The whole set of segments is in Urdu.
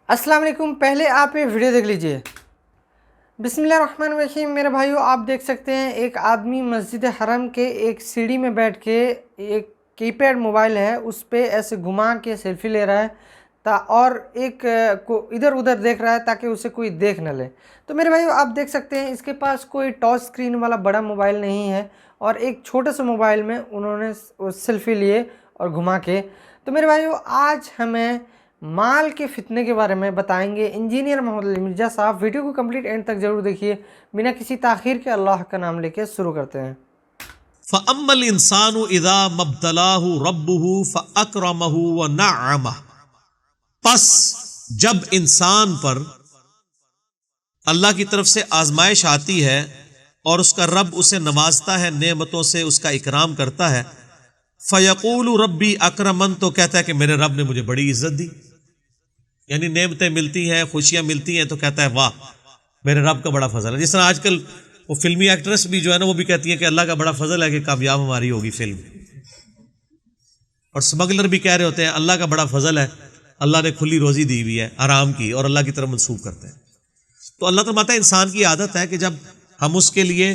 السلام علیکم. پہلے آپ یہ ویڈیو دیکھ لیجئے. بسم اللہ الرحمن الرحیم. میرے بھائیو، آپ دیکھ سکتے ہیں ایک آدمی مسجد حرم کے ایک سیڑھی میں بیٹھ کے ایک کی پیڈ موبائل ہے اس پہ ایسے گھما کے سیلفی لے رہا ہے اور ایک کو ادھر ادھر دیکھ رہا ہے تاکہ اسے کوئی دیکھ نہ لے. تو میرے بھائیو، آپ دیکھ سکتے ہیں اس کے پاس کوئی ٹچ اسکرین والا بڑا موبائل نہیں ہے اور ایک چھوٹے سے موبائل میں انہوں نے سیلفی لیے اور گھما کے. تو میرے بھائیو، آج ہمیں مال کے فتنے کے بارے میں بتائیں گے انجینئر محمد علی مرزا صاحب. ویڈیو کو کمپلیٹ اینڈ تک ضرور دیکھیے. بنا کسی تاخیر کے اللہ کا نام لے کے شروع کرتے ہیں. فَأَمَّا الْإِنسَانُ إِذَا مَبْتَلَاهُ رَبُّهُ فَأَكْرَمَهُ وَنَعَّمَهُ، پس جب انسان پر اللہ کی طرف سے آزمائش آتی ہے اور اس کا رب اسے نوازتا ہے، نعمتوں سے اس کا اکرام کرتا ہے، فَيَقُولُ رَبِّي أَكْرَمَنِ، تو کہتا ہے کہ میرے رب نے مجھے بڑی عزت دی. یعنی نعمتیں ملتی ہیں، خوشیاں ملتی ہیں تو کہتا ہے واہ میرے رب کا بڑا فضل ہے. جس طرح آج کل وہ فلمی ایکٹریس بھی جو ہے نا وہ بھی کہتی ہیں کہ اللہ کا بڑا فضل ہے کہ کامیاب ہماری ہوگی فلم، اور سمگلر بھی کہہ رہے ہوتے ہیں اللہ کا بڑا فضل ہے، اللہ نے کھلی روزی دی ہوئی ہے آرام کی، اور اللہ کی طرف منسوب کرتے ہیں. تو اللہ فرماتا ہے انسان کی عادت ہے کہ جب ہم اس کے لیے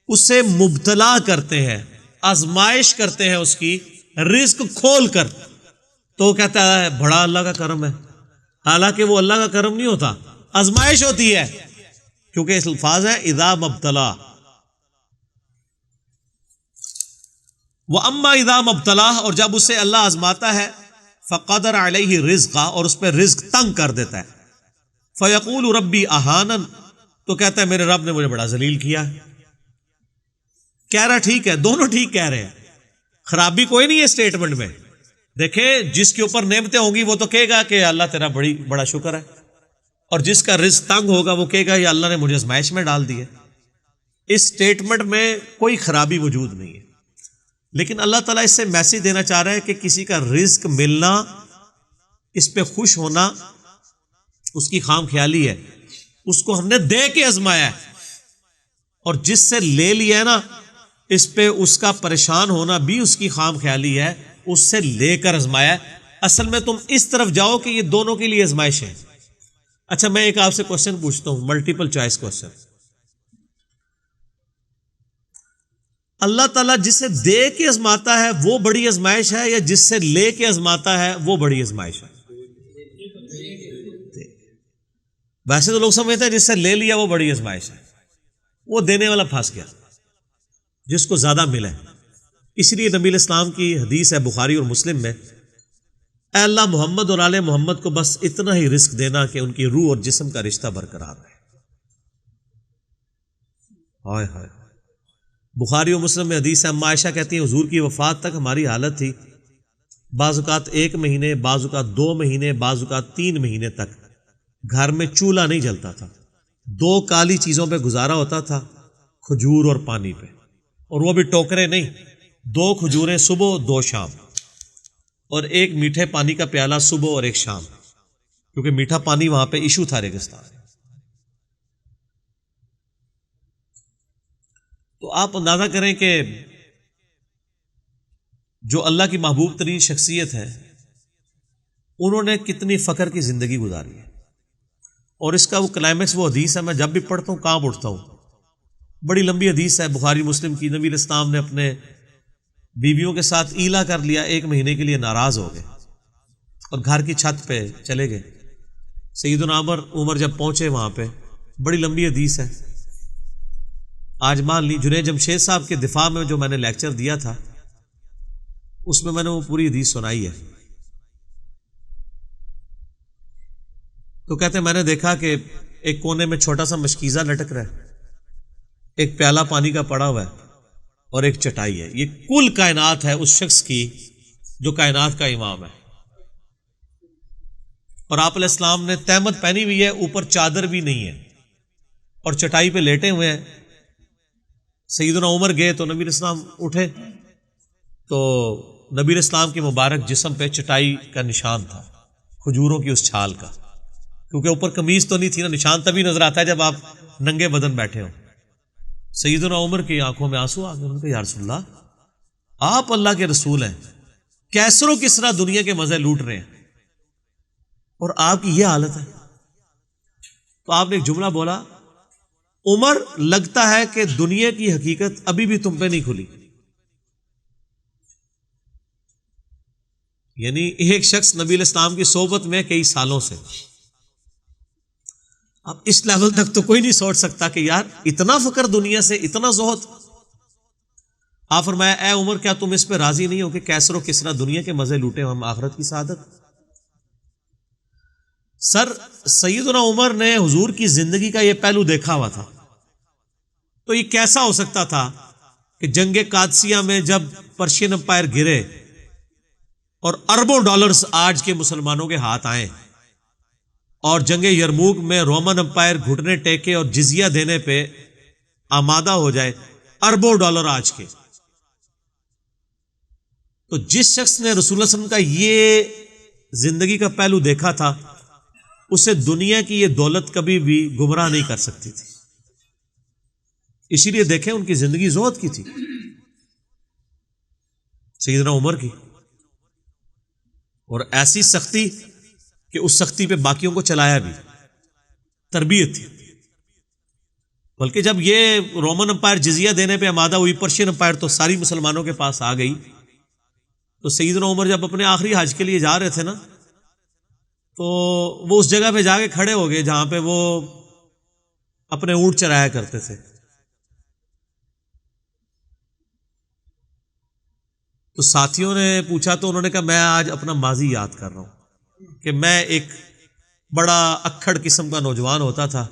اسے مبتلا کرتے ہیں، آزمائش کرتے ہیں اس کی رزق کھول کر، تو وہ کہتا ہے بڑا اللہ کا کرم ہے. حالانکہ وہ اللہ کا کرم نہیں ہوتا، آزمائش ہوتی ہے، کیونکہ اس الفاظ ہے اذا مبتلا. وَأَمَّا إِذَا مَبْتَلَاهُ، اور جب اسے اللہ آزماتا ہے، فَقَدَرَ عَلَيْهِ رِزْقَهُ، اور اس پہ رزق تنگ کر دیتا ہے، فَيَقُولُ رَبِّي أَهَانَنِ، تو کہتا ہے میرے رب نے مجھے بڑا ذلیل کیا ہے. کہہ رہا ٹھیک ہے، دونوں ٹھیک کہہ رہے ہیں، خرابی کوئی نہیں ہے اسٹیٹمنٹ میں. دیکھیں جس کے اوپر نعمتیں ہوں گی وہ تو کہے گا کہ اللہ تیرا بڑا شکر ہے، اور جس کا رزق تنگ ہوگا وہ کہے گا یا اللہ نے مجھے آزمائش میں ڈال دی ہے. اس اسٹیٹمنٹ میں کوئی خرابی موجود نہیں ہے، لیکن اللہ تعالیٰ اس سے میسج دینا چاہ رہا ہے کہ کسی کا رزق ملنا، اس پہ خوش ہونا اس کی خام خیالی ہے. اس کو ہم نے دے کے آزمایا ہے، اور جس سے لے لیا ہے نا اس پہ اس کا پریشان ہونا بھی اس کی خام خیالی ہے، اس سے لے کر آزمایا ہے. اصل میں تم اس طرف جاؤ کہ یہ دونوں کے لیے آزمائش ہے. اچھا میں ایک آپ سے کوشچن پوچھتا ہوں، ملٹیپل چوائس کوشچن. اللہ تعالیٰ جسے دے کے آزماتا ہے وہ بڑی آزمائش ہے، یا جس سے لے کے آزماتا ہے وہ بڑی آزمائش ہے؟ ویسے تو لوگ سمجھتے ہیں جس سے لے لیا وہ بڑی آزمائش ہے، وہ دینے والا پھنس گیا جس کو زیادہ ملا ہے. اس لیے نبی الاسلام کی حدیث ہے بخاری اور مسلم میں، اے اللہ محمد اور آل محمد کو بس اتنا ہی رزق دینا کہ ان کی روح اور جسم کا رشتہ برقرار رہے. ہائے ہائے. بخاری اور مسلم میں حدیث ہے، اما عائشہ کہتی ہیں حضور کی وفات تک ہماری حالت تھی بعض اوقات 1 مہینے، بعض اوقات 2 مہینے، بعض اوقات 3 مہینے تک گھر میں چولہا نہیں جلتا تھا. 2 کالی چیزوں پہ گزارا ہوتا تھا، کھجور اور پانی پہ، اور وہ بھی ٹوکرے نہیں، 2 کھجوریں صبح 2 شام، اور 1 میٹھے پانی کا پیالہ صبح اور 1 شام، کیونکہ میٹھا پانی وہاں پہ ایشو تھا ریگستان. تو آپ اندازہ کریں کہ جو اللہ کی محبوب ترین شخصیت ہے انہوں نے کتنی فخر کی زندگی گزاری ہے. اور اس کا وہ کلائمیکس، وہ حدیث ہے، میں جب بھی پڑھتا ہوں کانپ اٹھتا ہوں. بڑی لمبی حدیث ہے بخاری مسلم کی. نبی الاسلام نے اپنے بیویوں کے ساتھ ایلا کر لیا، 1 مہینے کے لیے ناراض ہو گئے اور گھر کی چھت پہ چلے گئے. سیدنا عمر جب پہنچے وہاں پہ، بڑی لمبی حدیث ہے. آج مان لی جنید جمشید صاحب کے دفاع میں جو میں نے لیکچر دیا تھا اس میں نے وہ پوری حدیث سنائی ہے. تو کہتے ہیں میں نے دیکھا کہ ایک کونے میں چھوٹا سا مشکیزہ لٹک رہا ہے، ایک پیالہ پانی کا پڑا ہوا ہے، اور ایک چٹائی ہے. یہ کل کائنات ہے اس شخص کی جو کائنات کا امام ہے. اور آپ علیہ السلام نے تہمت پہنی ہوئی ہے، اوپر چادر بھی نہیں ہے، اور چٹائی پہ لیٹے ہوئے ہیں. سیدنا عمر گئے تو نبی الاسلام اٹھے تو نبی الاسلام کے مبارک جسم پہ چٹائی کا نشان تھا، کھجوروں کی اس چھال کا، کیونکہ اوپر قمیض تو نہیں تھی نا. نشان تبھی نظر آتا ہے جب آپ ننگے بدن بیٹھے ہوں. سیدنا عمر کی آنکھوں میں آنسو آ گئے. انہوں نے کہا یا رسول اللہ، آپ اللہ کے رسول ہیں، کیسر و کسرا دنیا کے مزے لوٹ رہے ہیں، اور آپ کی یہ حالت ہے. تو آپ نے ایک جملہ بولا, عمر لگتا ہے کہ دنیا کی حقیقت ابھی بھی تم پہ نہیں کھلی. یعنی ایک شخص نبی علیہ السلام کی صحبت میں کئی سالوں سے, اب اس لیول تک تو کوئی نہیں سوچ سکتا کہ یار اتنا فقر دنیا سے, اتنا زہد. آپ فرمایا اے عمر کیا تم اس پہ راضی نہیں ہو کہ کیسر و کسرا دنیا کے مزے لوٹے ہم آخرت کی سعادت. سر سیدنا عمر نے حضور کی زندگی کا یہ پہلو دیکھا ہوا تھا, تو یہ کیسا ہو سکتا تھا کہ جنگ قادسیہ میں جب پرشین امپائر گرے اور اربوں ڈالرز آج کے مسلمانوں کے ہاتھ آئے, اور جنگ یرموک میں رومن امپائر گھٹنے ٹیکے اور جزیہ دینے پہ آمادہ ہو جائے, اربوں ڈالر آج کے. تو جس شخص نے رسول اللہ صلی اللہ علیہ وسلم کا یہ زندگی کا پہلو دیکھا تھا, اسے دنیا کی یہ دولت کبھی بھی گمراہ نہیں کر سکتی تھی. اسی لیے دیکھیں ان کی زندگی زہد کی تھی, سیدنا عمر کی, اور ایسی سختی کہ اس سختی پہ باقیوں کو چلایا بھی, تربیت تھی. بلکہ جب یہ رومن امپائر جزیہ دینے پہ آمادہ ہوئی, پرشین امپائر تو ساری مسلمانوں کے پاس آ گئی, تو سیدنا عمر جب اپنے آخری حج کے لیے جا رہے تھے نا, تو وہ اس جگہ پہ جا کے کھڑے ہو گئے جہاں پہ وہ اپنے اونٹ چرایا کرتے تھے. تو ساتھیوں نے پوچھا, تو انہوں نے کہا میں آج اپنا ماضی یاد کر رہا ہوں کہ میں ایک بڑا اکھڑ قسم کا نوجوان ہوتا تھا,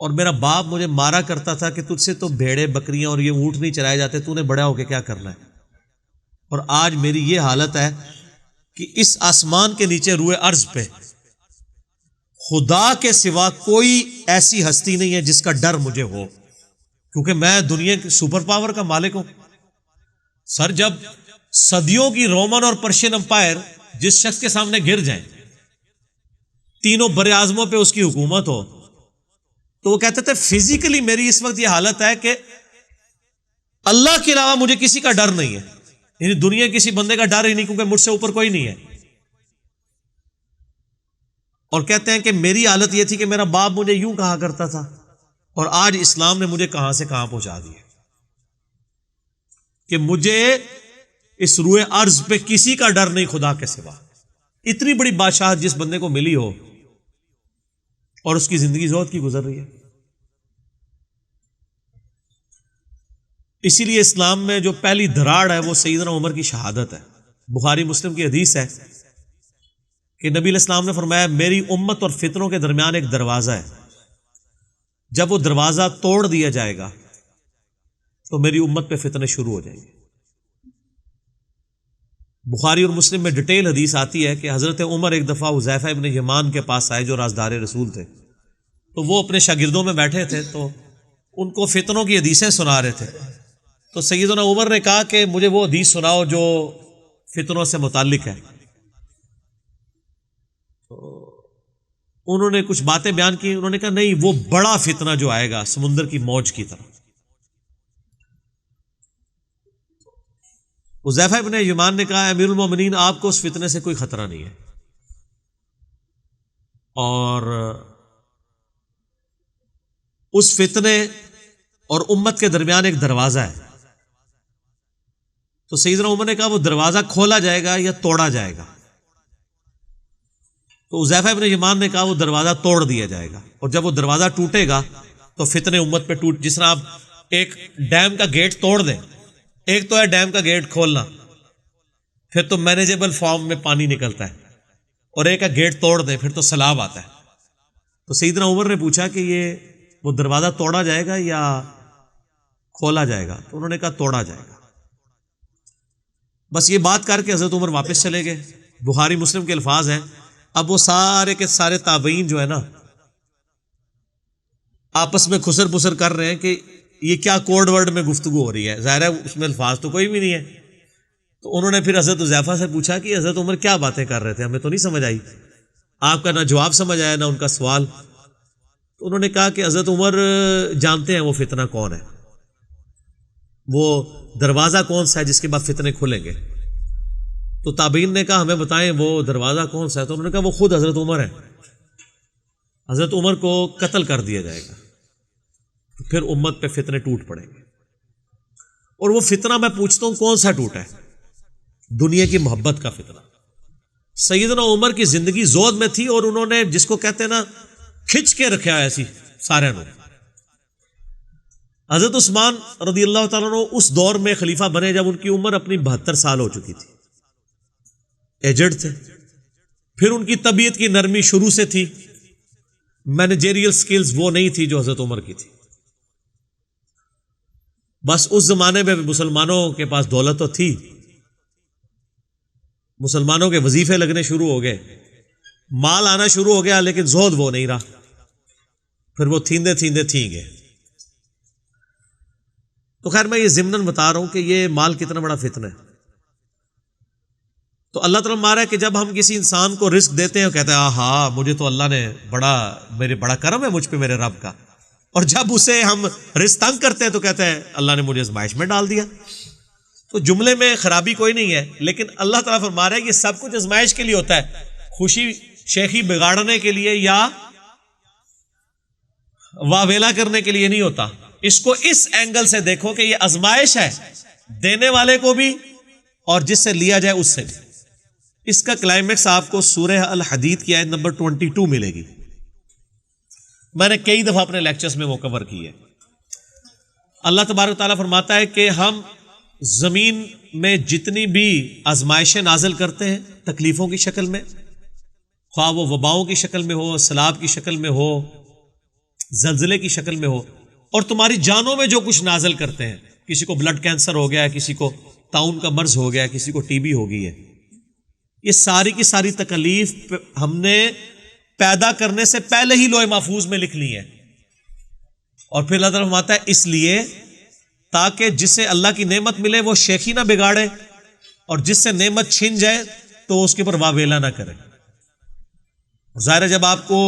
اور میرا باپ مجھے مارا کرتا تھا کہ تجھ سے تو بھیڑے بکریاں اور یہ اونٹ نہیں چرائے جاتے, تو نے بڑا ہو کے کیا کرنا ہے. اور آج میری یہ حالت ہے کہ اس آسمان کے نیچے روئے ارض پہ خدا کے سوا کوئی ایسی ہستی نہیں ہے جس کا ڈر مجھے ہو, کیونکہ میں دنیا کے سپر پاور کا مالک ہوں. سر جب صدیوں کی رومن اور پرشین امپائر جس شخص کے سامنے گر جائیں, تینوں بر اعظموں پہ اس کی حکومت ہو, تو وہ کہتے تھے فزیکلی میری اس وقت یہ حالت ہے کہ اللہ کے علاوہ مجھے کسی کا ڈر نہیں ہے. یعنی دنیا کسی بندے کا ڈر ہی نہیں, کیونکہ مجھ سے اوپر کوئی نہیں ہے. اور کہتے ہیں کہ میری حالت یہ تھی کہ میرا باپ مجھے یوں کہا کرتا تھا, اور آج اسلام نے مجھے کہاں سے کہاں پہنچا دیا کہ مجھے اس روئے ارض پہ کسی کا ڈر نہیں خدا کے سوا. اتنی بڑی بادشاہت جس بندے کو ملی ہو اور اس کی زندگی زہد کی گزر رہی ہے. اسی لیے اسلام میں جو پہلی دراڑ ہے وہ سیدنا عمر کی شہادت ہے. بخاری مسلم کی حدیث ہے کہ نبی علیہ السلام نے فرمایا میری امت اور فتنوں کے درمیان ایک دروازہ ہے, جب وہ دروازہ توڑ دیا جائے گا تو میری امت پہ فتنے شروع ہو جائیں گے. بخاری اور مسلم میں ڈیٹیل حدیث آتی ہے کہ حضرت عمر ایک دفعہ حذیفہ ابن یمان کے پاس آئے جو رازدار رسول تھے, تو وہ اپنے شاگردوں میں بیٹھے تھے, تو ان کو فتنوں کی حدیثیں سنا رہے تھے. تو سیدنا عمر نے کہا کہ مجھے وہ حدیث سناؤ جو فتنوں سے متعلق ہے. تو انہوں نے کچھ باتیں بیان کی, انہوں نے کہا نہیں, وہ بڑا فتنہ جو آئے گا سمندر کی موج کی طرح. حذیفہ ابن یمان نے کہا امیر المومنین آپ کو اس فتنے سے کوئی خطرہ نہیں ہے, اور اس فتنے اور امت کے درمیان ایک دروازہ ہے. تو سیدنا عمر نے کہا وہ دروازہ کھولا جائے گا یا توڑا جائے گا. تو حذیفہ ابن یمان نے کہا وہ دروازہ توڑ دیا جائے گا, اور جب وہ دروازہ ٹوٹے گا تو فتنے امت پہ ٹوٹ, جس طرح آپ ایک ڈیم کا گیٹ توڑ دیں, ایک تو ہے ڈیم کا گیٹ کھولنا, پھر تو مینیجیبل فارم میں پانی نکلتا ہے, اور ایک ہے گیٹ توڑ دیں پھر تو سیلاب آتا ہے. تو سیدنا عمر نے پوچھا کہ یہ وہ دروازہ توڑا جائے گا یا کھولا جائے گا؟ تو انہوں نے کہا توڑا جائے گا. بس یہ بات کر کے حضرت عمر واپس چلے گئے. بخاری مسلم کے الفاظ ہیں, اب وہ سارے کے سارے تابعین جو ہے نا آپس میں خسر پسر کر رہے ہیں کہ یہ کیا کوڈ ورڈ میں گفتگو ہو رہی ہے, ظاہر ہے اس میں الفاظ تو کوئی بھی نہیں ہے. تو انہوں نے پھر حضرت حذیفہ سے پوچھا کہ حضرت عمر کیا باتیں کر رہے تھے, ہمیں تو نہیں سمجھ آئی, آپ کا نہ جواب سمجھ آیا نہ ان کا سوال. تو انہوں نے کہا کہ حضرت عمر جانتے ہیں وہ فتنہ کون ہے, وہ دروازہ کون سا ہے جس کے بعد فتنے کھلیں گے. تو تابعین نے کہا ہمیں بتائیں وہ دروازہ کون سا ہے؟ تو انہوں نے کہا وہ خود حضرت عمر ہے، حضرت عمر کو قتل کر دیا جائے گا، تو پھر امت پہ فتنے ٹوٹ پڑیں گے۔ اور وہ فتنہ میں پوچھتا ہوں کون سا ٹوٹا ہے؟ دنیا کی محبت کا فتنہ۔ سیدنا عمر کی زندگی زود میں تھی اور انہوں نے جس کو کہتے ہیں نا کھچ کے رکھا ایسی سارے نے۔ حضرت عثمان رضی اللہ تعالیٰ عنہ اس دور میں خلیفہ بنے جب ان کی عمر اپنی 72 سال ہو چکی تھی، ایجڈ تھے۔ پھر ان کی طبیعت کی نرمی شروع سے تھی، مینیجریل سکلز وہ نہیں تھی جو حضرت عمر کی تھی۔ بس اس زمانے میں مسلمانوں کے پاس دولت تو تھی، مسلمانوں کے وظیفے لگنے شروع ہو گئے، مال آنا شروع ہو گیا، لیکن زہد وہ نہیں رہا، پھر وہ تھیندے تھیں گے۔ تو خیر میں یہ ضمناً بتا رہا ہوں کہ یہ مال کتنا بڑا فتنہ ہے۔ تو اللہ تعالیٰ مارا ہے کہ جب ہم کسی انسان کو رزق دیتے ہیں کہتے ہیں ہاں مجھے تو اللہ نے بڑا کرم ہے مجھ پہ میرے رب کا، اور جب اسے ہم رزق تنگ کرتے ہیں تو کہتے ہیں اللہ نے مجھے آزمائش میں ڈال دیا۔ تو جملے میں خرابی کوئی نہیں ہے، لیکن اللہ تعالیٰ فرما رہا ہے یہ سب کچھ آزمائش کے لیے ہوتا ہے، خوشی شیخی بگاڑنے کے لیے یا واویلا کرنے کے لیے نہیں ہوتا۔ اس کو اس اینگل سے دیکھو کہ یہ آزمائش ہے، دینے والے کو بھی اور جس سے لیا جائے اس سے بھی۔ اس کا کلائمیکس آپ کو سورہ الحدید کی آیت نمبر 22 ملے گی، میں نے کئی دفعہ اپنے لیکچرز میں وہ کور کی ہے۔ اللہ تبارک تعالیٰ فرماتا ہے کہ ہم زمین میں جتنی بھی آزمائشیں نازل کرتے ہیں تکلیفوں کی شکل میں، خواہ وہ وباؤں کی شکل میں ہو، سیلاب کی شکل میں ہو، زلزلے کی شکل میں ہو، اور تمہاری جانوں میں جو کچھ نازل کرتے ہیں، کسی کو بلڈ کینسر ہو گیا ہے، کسی کو طاعون کا مرض ہو گیا ہے، کسی کو ٹی بی ہو گئی ہے، یہ ساری کی ساری تکلیف ہم نے پیدا کرنے سے پہلے ہی لوح محفوظ میں لکھ لی ہے۔ اور پھر اللہ تعالیٰ فرماتا ہے اس لیے تاکہ جسے اللہ کی نعمت ملے وہ شیخی نہ بگاڑے، اور جس سے نعمت چھن جائے تو اس کے اوپر واویلا نہ کرے۔ ظاہر ہے جب آپ کو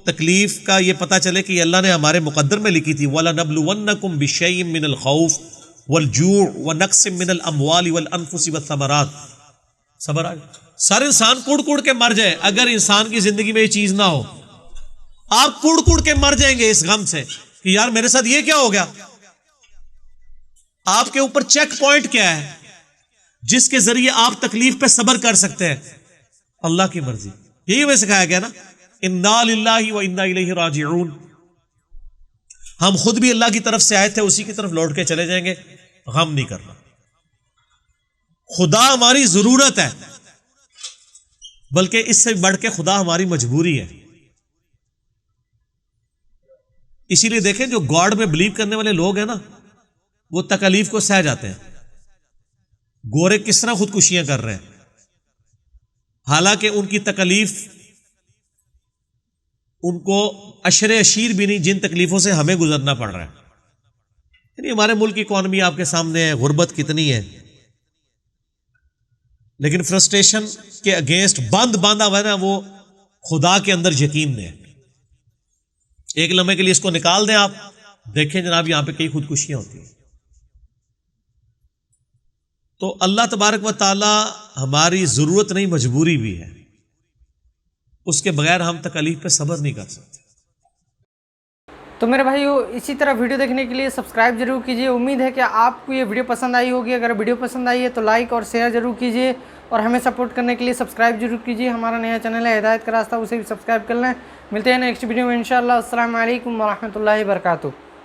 تکلیف کا یہ پتہ چلے کہ یہ اللہ نے ہمارے مقدر میں لکھی تھی وَلَنَبْلُوَنَّكُمْ بِشَيْءٍ مِّنَ الْخَوْفِ وَالْجُوعِ وَنَقْصٍ مِّنَ الْأَمْوَالِ وَالْأَنفُسِ وَالثَّمَرَاتِ۔ صبر آ گیا، سارے انسان کڑ کڑ کے مر جائے، اگر انسان کی زندگی میں یہ چیز نہ ہو، آپ کڑ کڑ کے مر جائیں گے اس غم سے کہ یار میرے ساتھ یہ کیا ہو گیا۔ آپ کے اوپر چیک پوائنٹ کیا ہے جس کے ذریعے آپ تکلیف پہ صبر کر سکتے ہیں؟ اللہ کی مرضی۔ یہی ہمیں سکھایا گیا نا انا للہ و انا الیہ راجعون، ہم خود بھی اللہ کی طرف سے آئے تھے، اسی کی طرف لوٹ کے چلے جائیں گے، غم نہیں کرنا۔ خدا ہماری ضرورت ہے، بلکہ اس سے بڑھ کے خدا ہماری مجبوری ہے۔ اسی لیے دیکھیں جو گاڈ میں بلیو کرنے والے لوگ ہیں نا وہ تکلیف کو سہ جاتے ہیں۔ گورے کس طرح خودکشیاں کر رہے ہیں، حالانکہ ان کی تکلیف ان کو عشر عشیر بھی نہیں جن تکلیفوں سے ہمیں گزرنا پڑ رہا ہے۔ یعنی ہمارے ملک کی اکانومی آپ کے سامنے ہے، غربت کتنی ہے، لیکن فرسٹریشن کے اگینسٹ باندھا ہوا ہے نا وہ خدا کے اندر یقین ہے۔ ایک لمحے کے لیے اس کو نکال دیں، آپ دیکھیں جناب یہاں پہ کئی خودکشیاں ہوتی ہیں۔ تو اللہ تبارک و تعالی ہماری ضرورت نہیں مجبوری بھی ہے، اس کے بغیر ہم تکلیف پہ صبر نہیں کر سکتے۔ تو میرے بھائیو اسی طرح ویڈیو دیکھنے کے لیے سبسکرائب ضرور کیجیے۔ امید ہے کہ آپ کو یہ ویڈیو پسند آئی ہوگی۔ اگر ویڈیو پسند آئی ہے تو لائک اور شیئر ضرور کیجیے، اور ہمیں سپورٹ کرنے کے لیے سبسکرائب ضرور کیجیے۔ ہمارا نیا چینل ہے ہدایت کا راستہ، اسے بھی سبسکرائب کر لیں۔ ملتے ہیں نیکسٹ ویڈیو میں انشاءاللہ۔ السلام علیکم ورحمۃ اللہ وبرکاتہ۔